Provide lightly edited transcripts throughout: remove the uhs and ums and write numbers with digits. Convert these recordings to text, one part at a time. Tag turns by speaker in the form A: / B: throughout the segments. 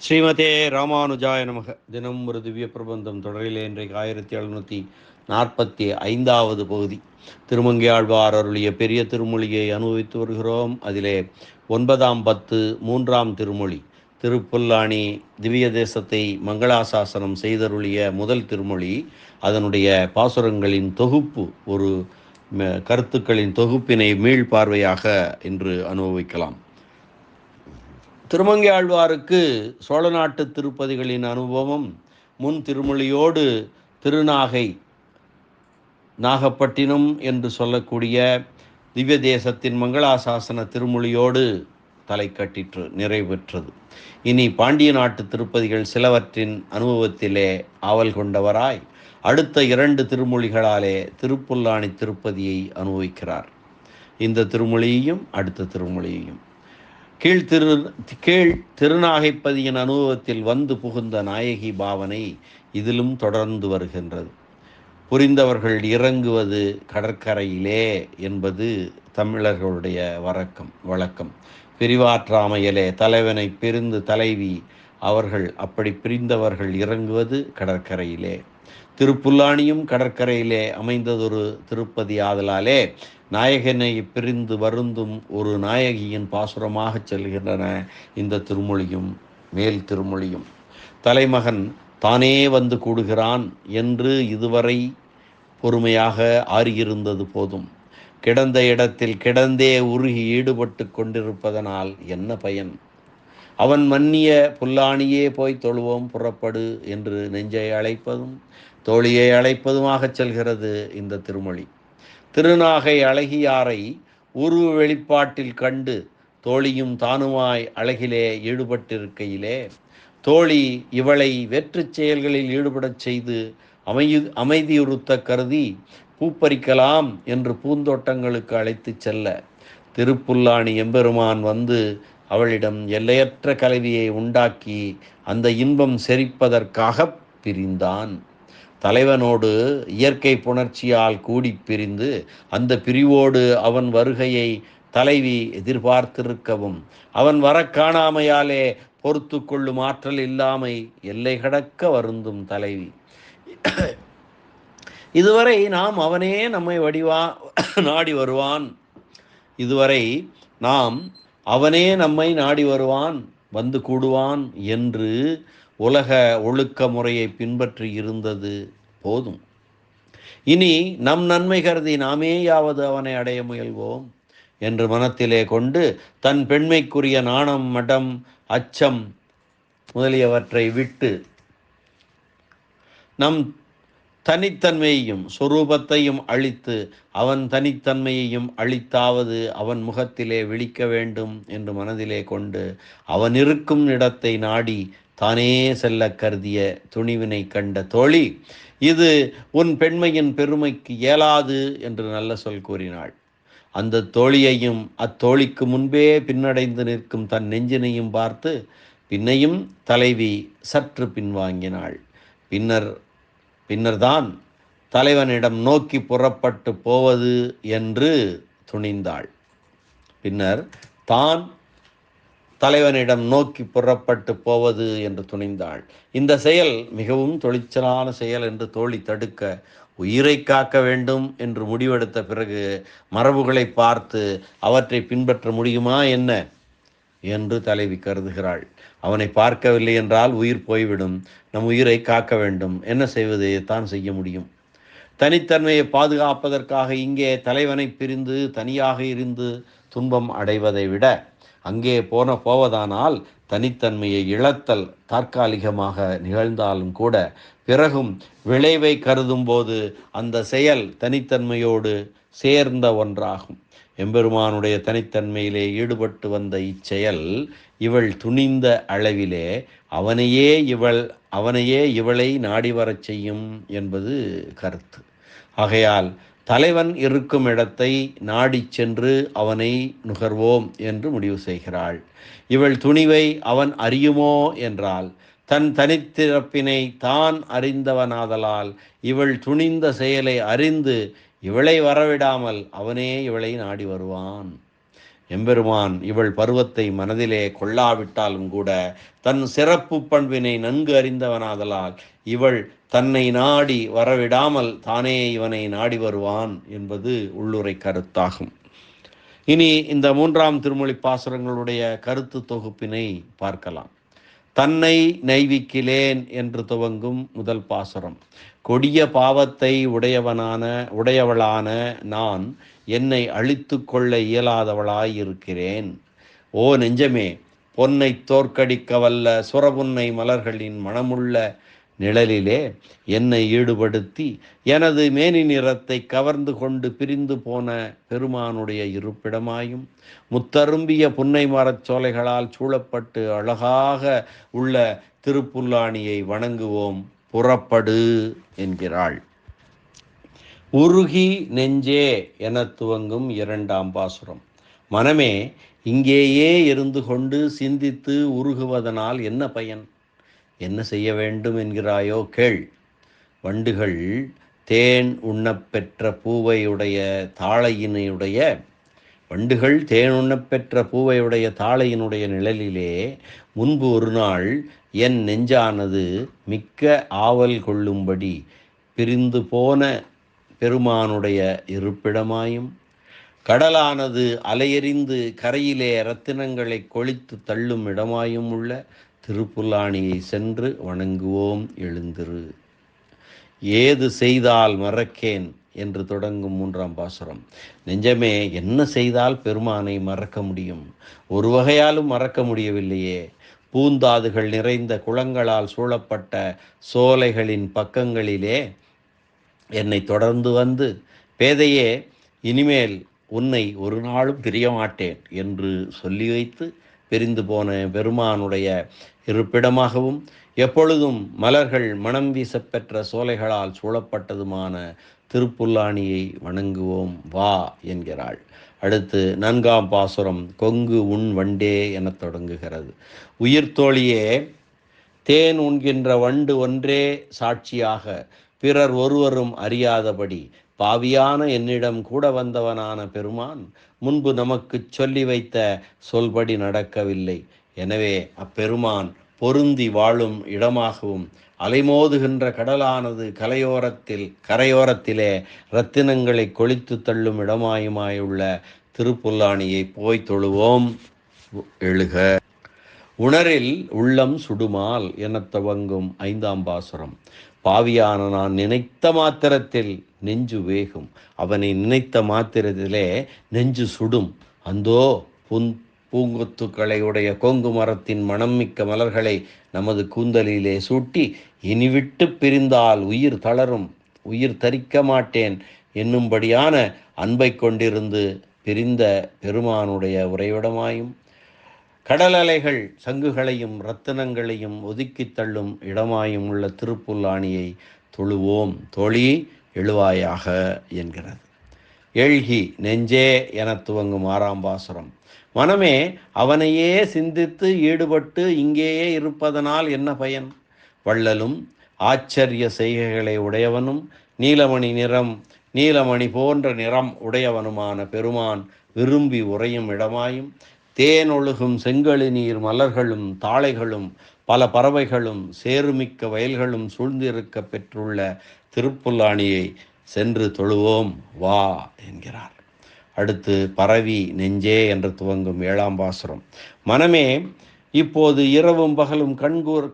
A: ஸ்ரீமதே ராமானுஜாய நமக. தினம் ஒரு திவ்ய பிரபந்தம் தொடரிலே இன்றைக்கு 1745வது பகுதி. திருமங்கையாழ்வார் அருளிய பெரிய திருமொழியை அனுபவித்து வருகிறோம். அதிலே 9ஆம் பத்து 3ஆம் திருமொழி, திருப்புல்லாணி திவ்ய தேசத்தை மங்களாசாசனம் செய்தருளிய முதல் திருமொழி. அதனுடைய பாசுரங்களின் தொகுப்பு, ஒரு கருத்துக்களின் தொகுப்பினை மீள்பார்வையாக இன்று அனுபவிக்கலாம். திருமங்கை ஆழ்வாருக்கு சோழ நாட்டு திருப்பதிகளின் அனுபவம் முன் திருமொழியோடு திருநாகை, நாகப்பட்டினம் என்று சொல்லக்கூடிய திவ்ய தேசத்தின் மங்களாசாசன திருமொழியோடு தலை கட்டிற்று, நிறைவேற்றது. இனி பாண்டிய நாட்டு திருப்பதிகள் சிலவற்றின் அனுபவத்திலே ஆவல் கொண்டவராய் அடுத்த 2 திருமொழிகளாலே திருப்புல்லாணி திருப்பதியை அனுபவிக்கிறார். இந்த திருமொழியையும் அடுத்த திருமொழியையும் கீழ் திருநாகைப்பதியின் அனுபவத்தில் வந்து புகுந்த நாயகி பாவனை இதிலும் தொடர்ந்து வருகின்றது. புரிந்தவர்கள் இறங்குவது கடற்கரையிலே என்பது தமிழர்களுடைய வழக்கம். பிரிவாற்றாமையிலே தலைவனை பிரிந்து தலைவி அவர்கள் அப்படி பிரிந்தவர்கள் இறங்குவது கடற்கரையிலே. திருப்புல்லாணியும் கடற்கரையிலே அமைந்ததொரு திருப்பதி ஆதலாலே நாயகனை பிரிந்து வருந்தும் ஒரு நாயகியின் பாசுரமாக செல்கின்றன இந்த திருமொழியும் மேல் திருமொழியும். தலைமகன் தானே வந்து கூடுகிறான் என்று இதுவரை பொறுமையாக ஆறியிருந்தது போதும். கிடந்த இடத்தில் கிடந்தே உருகி ஈடுபட்டு கொண்டிருப்பதனால் என்ன பயன்? அவன் மன்னிய புல்லாணியே போய் தொழுவோம் புறப்படு என்று நெஞ்சை அழைப்பதும் தோழியை அழைப்பதுமாகச் செல்கிறது இந்த திருமொழி. திருநாகை அழகியாரை உருவ வெளிப்பாட்டில் கண்டு தோழியும் தானுமாய் அழகிலே ஈடுபட்டிருக்கையிலே தோழி இவளை வெற்று செயல்களில் ஈடுபடச் செய்து அமைதியுறுத்த கருதி பூப்பறிக்கலாம் என்று பூந்தோட்டங்களுக்கு அழைத்துச் செல்ல திருப்புல்லாணி எம்பெருமான் வந்து அவளிடம் எல்லையற்ற கலவியை உண்டாக்கி அந்த இன்பம் செறிப்பதற்காக பிரிந்தான். தலைவனோடு இயற்கை புணர்ச்சியால் கூடி பிரிந்து அந்த பிரிவோடு அவன் வருகையை தலைவி எதிர்பார்த்திருக்கவும் அவன் வர காணாமையாலே பொறுத்து கொள்ளும் ஆற்றல் இல்லாமை எல்லை கடக்க வருந்தும் தலைவி. இதுவரை நாம் அவனே நம்மை நாடி வருவான் இதுவரை நாம் அவனே நம்மை நாடி வருவான் வந்து கூடுவான் என்று உலக ஒழுக்க முறையை பின்பற்றி இருந்தது போதும். இனி நம் நன்மை கருதி நாமேயாவது அவனை அடைய முயல்வோம் என்று மனத்திலே கொண்டு தன் பெண்மைக்குரிய நாணம், மடம், அச்சம் முதலியவற்றை விட்டு நம் தனித்தன்மையையும் சொரூபத்தையும் அழித்து அவன் தனித்தன்மையையும் அழித்தாவது அவன் முகத்திலே விழிக்க வேண்டும் என்று மனதிலே கொண்டு அவன் இருக்கும் இடத்தை நாடி தானே செல்ல கருதிய துணிவினை கண்ட தோழி, இது உன் பெண்மையின் பெருமைக்கு இயலாது என்று நல்ல சொல் கூறினாள். அந்த தோழியையும் அத்தோழிக்கு முன்பே பின்னடைந்து நிற்கும் தன் நெஞ்சினையும் பார்த்து பின்னையும் தலைவி சற்று பின்வாங்கினாள். பின்னர்தான் தலைவனிடம் நோக்கி புறப்பட்டு போவது என்று துணிந்தாள். பின்னர் தான் தலைவனிடம் நோக்கி புறப்பட்டு போவது என்று துணிந்தாள். இந்த செயல் மிகவும் துணிச்சலான செயல் என்று தோழி தடுக்க, உயிரை காக்க வேண்டும் என்று முடிவெடுத்த பிறகு மரபுகளை பார்த்து அவற்றை பின்பற்ற முடியுமா என்ன என்று தலைவி கருதுகிறாள். அவனை பார்க்கவில்லை என்றால் உயிர் போய்விடும். நம் உயிரை காக்க வேண்டும். என்ன செய்வது? தான் செய்ய முடியும். தனித்தன்மையை பாதுகாப்பதற்காக இங்கே தலைவனை பிரிந்து தனியாக இருந்து துன்பம் அடைவதை விட அங்கே போவதானால் தனித்தன்மையை இழத்தல் தற்காலிகமாக நிகழ்ந்தாலும் கூட பிறகும் விளைவை கருதும் போது அந்த செயல் தனித்தன்மையோடு சேர்ந்த ஒன்றாகும். எம்பெருமானுடைய தனித்தன்மையிலே ஈடுபட்டு வந்த இச்செயல் இவள் துணிந்த அளவிலே அவனையே இவளை நாடி வரச் செய்யும் என்பது கருத்து. ஆகையால் தலைவன் இருக்கும் இடத்தை நாடி சென்று அவனை நுகர்வோம் என்று முடிவு செய்கிறாள். இவள் துணிவை அவன் அறியுமோ என்றால் தன் தனித்திறப்பினை தான் அறிந்தவனாதலால் இவள் துணிந்த செயலை அறிந்து இவளை வரவிடாமல் அவனே இவளை நாடி வருவான் எம்பெருமான் இவள் பருவத்தை மனதிலே கொள்ளாவிட்டாலும் கூட தன் சிறப்பு பண்பினை நன்கு அறிந்தவனாதலால் இவள் தன்னை நாடி வரவிடாமல் தானே இவனை நாடி வருவான் என்பது உள்ளுரை கருத்தாகும். இனி இந்த 3ஆம் திருமொழி பாசுரங்களுடைய கருத்து தொகுப்பினை பார்க்கலாம். தன்னை நெய்விக்கிலேன் என்று துவங்கும் முதல் பாசுரம். கொடிய பாவத்தை உடையவளான நான் என்னை அழித்து கொள்ள இயலாதவளாய் இருக்கிறேன். ஓ நெஞ்சமே, பொன்னை தோற்கடிக்க வல்ல சுரபுன்னை மலர்களின் மணமுள்ள நிழலிலே என்னை ஈடுபடுத்தி எனது மேனி நிறத்தை கவர்ந்து கொண்டு பிரிந்து போன பெருமானுடைய இருப்பிடமாயும் முத்தரும்பிய புன்னை மரச் சோலைகளால் சூழப்பட்டு அழகாக உள்ள திருப்புல்லாணியை வணங்குவோம், புறப்படு என்கிறாள். உருகி நெஞ்சே என துவங்கும் 2ஆம் பாசுரம். மனமே, இங்கேயே இருந்து கொண்டு சிந்தித்து உருகுவதனால் என்ன பயன்? என்ன செய்ய வேண்டும் என்கிறாயோ கேள். வண்டுகள் தேன் உண்ணப்பெற்ற பூவையுடைய தாளையினுடைய நிழலிலே முன்பு ஒரு நாள் என் நெஞ்சானது மிக்க ஆவல் கொள்ளும்படி பிரிந்து போன பெருமானுடைய இருப்பிடமாயும் கடலானது அலையெறிந்து கரையிலே இரத்தினங்களை கொளித்து தள்ளும் இடமாயும் உள்ள திருப்புல்லாணியை சென்று வணங்குவோம், எழுந்திரு. ஏது செய்தால் மறக்கேன் என்று தொடங்கும் 3ஆம் பாசுரம். நெஞ்சமே, என்ன செய்தால் பெருமானை மறக்க முடியும்? ஒரு வகையாலும் மறக்க முடியவில்லையே. பூந்தாதுகள் நிறைந்த குளங்களால் சூழப்பட்ட சோலைகளின் பக்கங்களிலே என்னை தொடர்ந்து வந்து, பேதையே, இனிமேல் உன்னை ஒரு நாளும் பிரிய மாட்டேன் என்று சொல்லி வைத்து பிரிந்து போன பெருமானுடைய இருப்பிடமாகவும் எப்பொழுதும் மலர்கள் மனம் வீசப்பெற்ற சோலைகளால் சூழப்பட்டதுமான திருப்புல்லாணியை வணங்குவோம் வா என்கிறாள். அடுத்து 4ஆம் பாசுரம் கொங்கு உன் வண்டே என தொடங்குகிறது. உயிர்த்தோழியே, தேன் உண்கின்ற வண்டு ஒன்றே சாட்சியாக பிறர் ஒருவரும் அறியாதபடி பாவியான என்னிடம் கூட வந்தவனான பெருமான் முன்பு நமக்கு சொல்லி வைத்த சொல்படி நடக்கவில்லை. எனவே அப்பெருமான் பொருந்தி வாழும் இடமாகவும் அலைமோதுகின்ற கடலானது கரையோரத்திலே இரத்தினங்களை கொளித்து தள்ளும் இடமாயுமாயுள்ள திருப்புல்லாணியை போய் தொழுவோம், எழுக. உணரில் உள்ளம் சுடுமால் என துவங்கும் 5ஆம் பாசுரம். பாவியான நான் நினைத்த மாத்திரத்தில் நெஞ்சு வேகும். அவனை நினைத்த மாத்திரத்திலே நெஞ்சு சுடும். அந்தோ பூங்கொத்துக்களை உடைய கொங்கு மரத்தின் மணம்மிக்க மலர்களை நமது கூந்தலிலே சூட்டி இனிவிட்டு பிரிந்தால் உயிர் தளரும், உயிர் தரிக்க மாட்டேன் என்னும்படியான அன்பை கொண்டிருந்து பிரிந்த பெருமானுடைய உறைவிடமாயும் கடல் அலைகள் சங்குகளையும் இரத்தினங்களையும் ஒதுக்கி தள்ளும் இடமாயும் உள்ள திருப்புல்லாணியை தொழுவோம், தோழி எழுவாயாக என்கிறது. எழுகி நெஞ்சே என துவங்கும் 6ஆம் பாசுரம். மனமே, அவனையே சிந்தித்து ஈடுபட்டு இங்கேயே இருப்பதனால் என்ன பயன்? வள்ளலும் ஆச்சரிய செய்கைகளை உடையவனும் நீலமணி போன்ற நிறம் உடையவனுமான பெருமான் விரும்பி உறையும் இடமாயும் தேனொழுகும் செங்கழு நீர் மலர்களும் தாளைகளும் பல பறவைகளும் சேருமிக்க வயல்களும் சூழ்ந்திருக்க பெற்றுள்ள திருப்புல்லாணியை சென்று தொழுவோம் வா என்கிறார். அடுத்து பரவி நெஞ்சே என்று துவங்கும் 7ஆம் பாசுரம். மனமே, இப்போது இரவும் பகலும்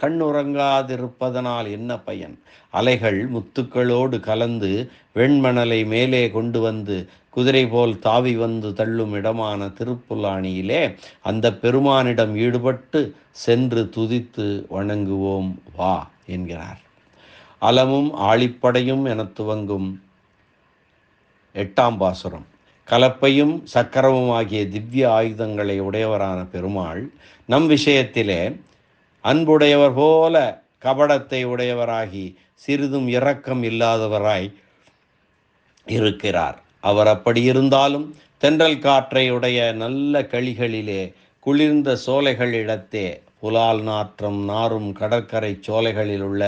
A: கண்ணுறங்காதிருப்பதனால் என்ன பயன்? அலைகள் முத்துக்களோடு கலந்து வெண்மணலை மேலே கொண்டு வந்து குதிரை போல் தாவி வந்து தள்ளும் இடமான திருப்புல்லாணியிலே அந்த பெருமானிடம் ஈடுபட்டு சென்று துதித்து வணங்குவோம் வா என்கிறார். அலமும் ஆழிப்படையும் என துவங்கும் 8ஆம் பாசுரம். கலப்பையும் சக்கரமும் ஆகிய திவ்ய ஆயுதங்களை உடையவரான பெருமாள் நம் விஷயத்திலே அன்புடையவர் போல கபடத்தை உடையவராகி சிறிதும் இரக்கம் இல்லாதவராய் இருக்கிறார். அவர் அப்படி இருந்தாலும் தென்றல் காற்றை உடைய நல்ல களிகளிலே குளிர்ந்த சோலைகளிடத்தே புலால் நாற்றம் நாரும் கடற்கரை சோலைகளில் உள்ள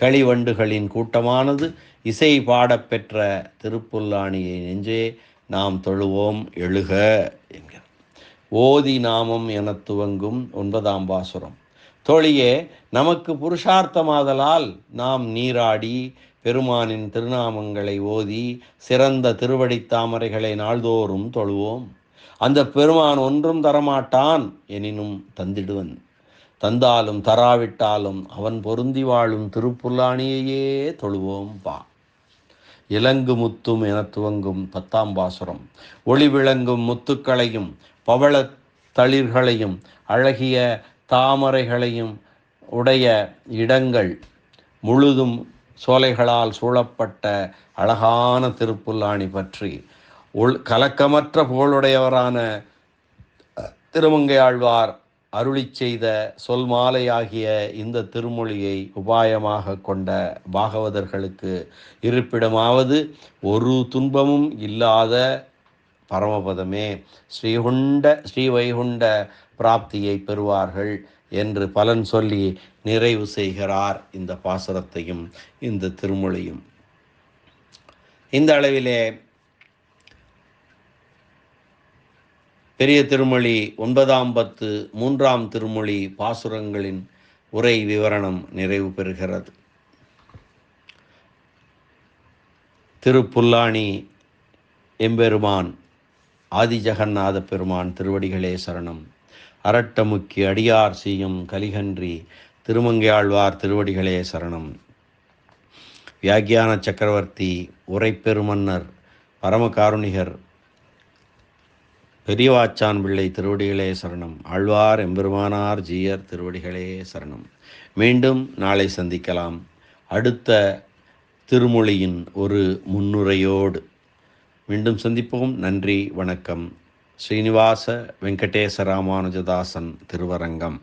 A: களிவண்டுகளின் கூட்டமானது இசை பாடப்பெற்ற திருப்புல்லாணியை நெஞ்சே நாம் தொழுவோம் எழுக என்கிறார். ஓதி நாமம் என துவங்கும் 9ஆம் பாசுரம். தோழியே, நமக்கு புருஷார்த்தமாதலால் நாம் நீராடி பெருமானின் திருநாமங்களை ஓதி சிறந்த திருவடித் தாமரைகளை நாள்தோறும் தொழுவோம். அந்த பெருமான் ஒன்றும் தரமாட்டான் எனினும் தந்திடுவன். தந்தாலும் தராவிட்டாலும் அவன் பொருந்தி வாழும் திருப்புல்லாணியையே தொழுவோம் பா. இலங்கு முத்தும் என துவங்கும் 10ஆம் பாசுரம். ஒளி விளங்கும் முத்துக்களையும் பவள தளிர்களையும் அழகிய தாமரைகளையும் உடைய இடங்கள் முழுதும் சோலைகளால் சூழப்பட்ட அழகான திருப்புல்லாணி பற்றி கலக்கமற்ற புகழுடையவரான திருமங்கையாழ்வார் அருளி செய்த சொல் மாலையாகிய இந்த திருமொழியை உபாயமாக கொண்ட பாகவதர்களுக்கு இருப்பிடமாவது ஒரு துன்பமும் இல்லாத பரமபதமே, ஸ்ரீ வைகுண்ட பிராப்தியை பெறுவார்கள் என்று பலன் சொல்லி நிறைவு செய்கிறார் இந்த பாசுரத்தையும் இந்த திருமொழியும். இந்த அளவிலே பெரிய திருமொழி 9ஆம் பத்து 3ஆம் திருமொழி பாசுரங்களின் உரை விவரணம் நிறைவு பெறுகிறது. திருப்புல்லாணி எம்பெருமான் ஆதிஜகநாத பெருமான் திருவடிகளே சரணம். அரட்டமுக்கி அடியார் செய்யும் கலிகன்றி திருமங்கையாழ்வார் திருவடிகளே சரணம். வியாக்கியான சக்கரவர்த்தி உரைப்பெருமன்னர் பரமகாருணிகர் பெரியவாச்சான் பிள்ளை திருவடிகளே சரணம். ஆழ்வார் எம்பெருமானார் ஜீயர் திருவடிகளே சரணம். மீண்டும் நாளை சந்திக்கலாம். அடுத்த திருமொழியின் ஒரு முன்னுரையோடு மீண்டும் சந்திப்போம். நன்றி, வணக்கம். ஸ்ரீனிவாச வெங்கடேச ராமானுஜதாசன் திருவரங்கம்.